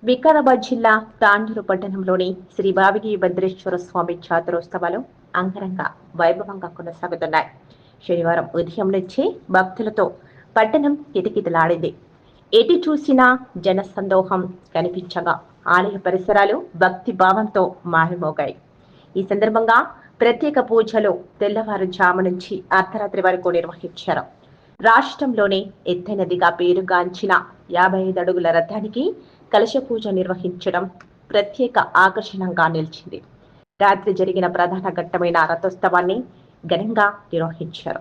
వికారాబాద్ జిల్లా తాండూరు పట్టణంలోని శ్రీ భావిగి భద్రేశ్వర స్వామి జాతరోత్సవాలు అంగరంగ వైభవంగా కొనసాగుతున్నాయి. శనివారం ఉదయం నుంచి భక్తులతో పట్టణం కిటకిటలాడింది. ఎటు చూసినా జనసందోహం కనిపించగా ఆలయ పరిసరాలు భక్తి భావంతో మారుమోగాయి. ఈ సందర్భంగా ప్రత్యేక పూజలు తెల్లవారుజాము నుంచి అర్ధరాత్రి వరకు నిర్వహించారు. రాష్ట్రంలోనే ఎత్తైనదిగా పేరుగాంచిన 55 అడుగుల రథానికి కలశ పూజ నిర్వహించడం ప్రత్యేక ఆకర్షణగా నిలిచింది. రాత్రి జరిగిన ప్రధాన ఘట్టమైన రథోత్సవాన్ని ఘనంగా నిర్వహించారు.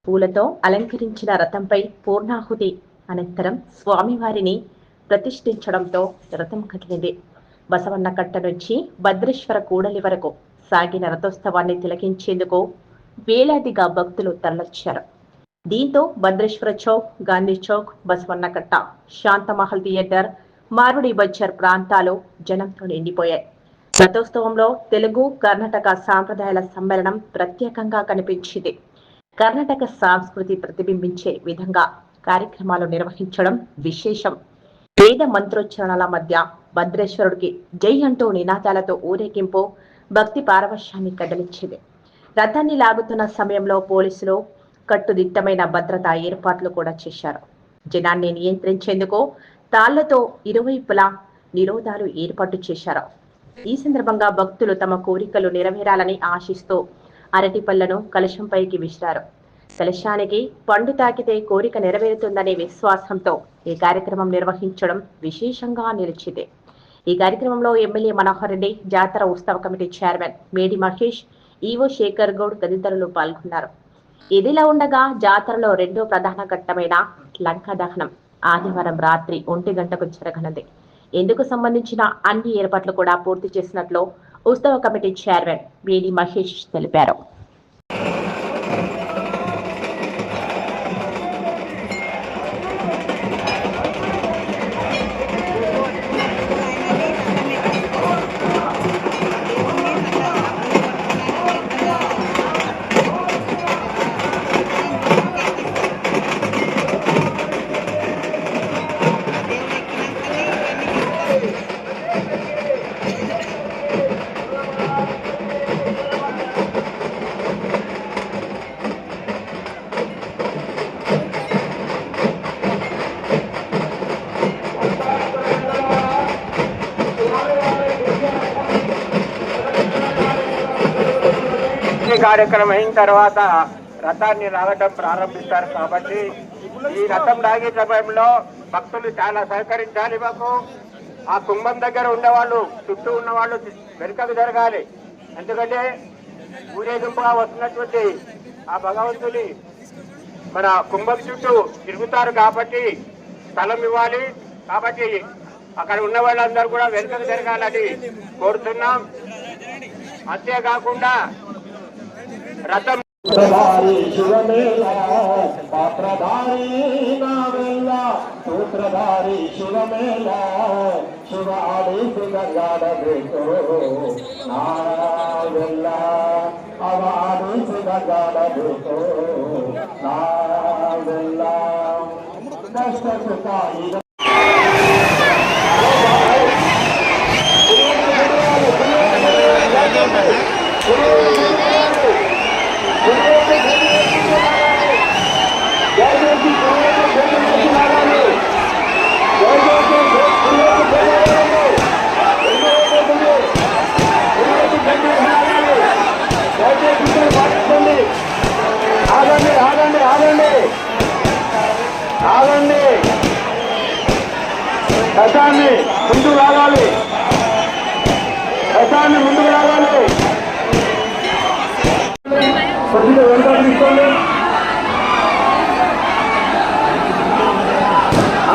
పూలతో అలంకరించిన రథంపై పూర్ణాహుతి అనంతరం స్వామివారిని ప్రతిష్ఠించడంతో రథం కదిలింది. బసవన్న కట్ట నుంచి భద్రేశ్వర కూడలి వరకు సాగిన రథోత్సవాన్ని తిలకించేందుకు వేలాదిగా భక్తులు తరలిచ్చారు. దీంతో భద్రేశ్వర చౌక్, గాంధీ చౌక్, బసవన్న కట్ట, శాంతమహల్ థియేటర్, మార్వడి బజార్ ప్రాంతాలు జనంతో నిండిపోయాయి. రథోత్సవంలో తెలుగు, కర్ణాటక సాంప్రదాయాల సమ్మేళనం ప్రత్యేకంగా కనిపించింది. కర్ణాటక సంస్కృతి ప్రతిబింబించే విధంగా కార్యక్రమాలు నిర్వహించడం విశేషం. వేద మంత్రోచ్చరణల మధ్య భద్రేశ్వరుడికి జై అంటూ నినాదాలతో ఊరేగింపు భక్తి పారవశ్యాన్ని కదిలించింది. రథాన్ని లాగుతున్న సమయంలో పోలీసులు కట్టుదిట్టమైన భద్రతా ఏర్పాట్లు కూడా చేశారు. జనాన్ని నియంత్రించేందుకు తాళ్లతో ఇరువైపులా నిరోధాలు ఏర్పాటు చేశారు. ఈ సందర్భంగా భక్తులు తమ కోరికలు నెరవేరాలని ఆశిస్తూ అరటిపళ్లను కలశంపైకి విసిరారు. కలశానికి పండు తాకితే కోరిక నెరవేరుతుందనే విశ్వాసంతో ఈ కార్యక్రమం నిర్వహించడం విశేషంగా నిలిచింది. ఈ కార్యక్రమంలో ఎమ్మెల్యే మనోహర్ రెడ్డి, జాతర ఉత్సవ కమిటీ చైర్మన్ మేడి మహేష్, ఈవో శేఖర్ గౌడ్ తదితరులు పాల్గొన్నారు. ఇదిలా ఉండగా జాతరలో రెండో ప్రధాన ఘట్టమైన లంకా దహనం ఆదివారం రాత్రి 1 గంటకు జరగనుంది. ఇందుకు సంబంధించిన అన్ని ఏర్పాట్లు కూడా పూర్తి చేసినట్లు ఉత్సవ కమిటీ చైర్మన్ మేడి మహేష్ తెలిపారు. కార్యక్రమం అయిన తర్వాత రథాన్ని లాగటం ప్రారంభిస్తారు. కాబట్టి ఈ రథం లాగే సమయంలో భక్తులు చాలా సహకరించాలి. మాకు ఆ కుంభం దగ్గర ఉన్నవాళ్ళు, చుట్టూ ఉన్నవాళ్ళు వెనుకకు జరగాలి. ఎందుకంటే ఊరేగింపుగా వస్తున్నటువంటి ఆ భగవంతుని మన కుంభం చుట్టూ తిరుగుతారు కాబట్టి స్థలం ఇవ్వాలి. కాబట్టి అక్కడ ఉన్న వాళ్ళందరూ కూడా వెనుకకు జరగాలని కోరుతున్నాం. అంతేకాకుండా రథం శివమేళ పాత్రధారి నావెల్ల సూత్రధారి శివమేళ శివ ఆడేసి గంగాడಬೇಕು నావెల్ల అవ ఆడేసి గంగాడಬೇಕು నావెల్ల కష్ట సుఖ రథాన్ని ముందుకు రావాలి. రథాన్ని ముందుకు రావాలి. కొద్దిగా వెంట తీసుకోండి.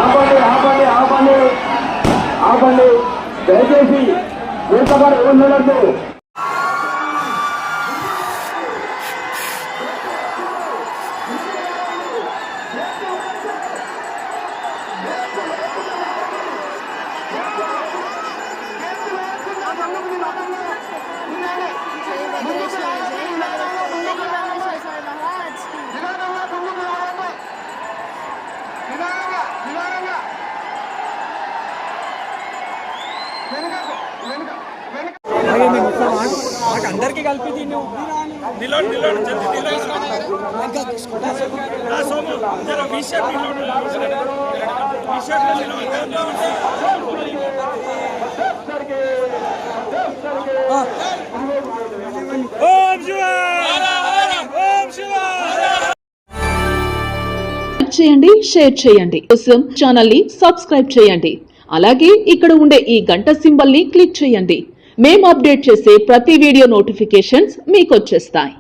ఆపండి ఆపండి ఆపండి ఆపండి. దయచేసి వెంటబడి ఉండడంతో అందరికి కలిపి దీన్ని చేయండి, షేర్ చేయండి. కోసం ఛానల్ ని సబ్స్క్రైబ్ చేయండి. అలాగే ఇక్కడ ఉండే ఈ గంట సింబల్ ని క్లిక్ చేయండి. మేము అప్డేట్ చేసే ప్రతి వీడియో నోటిఫికేషన్స్ మీకు వచ్చేస్తాయి.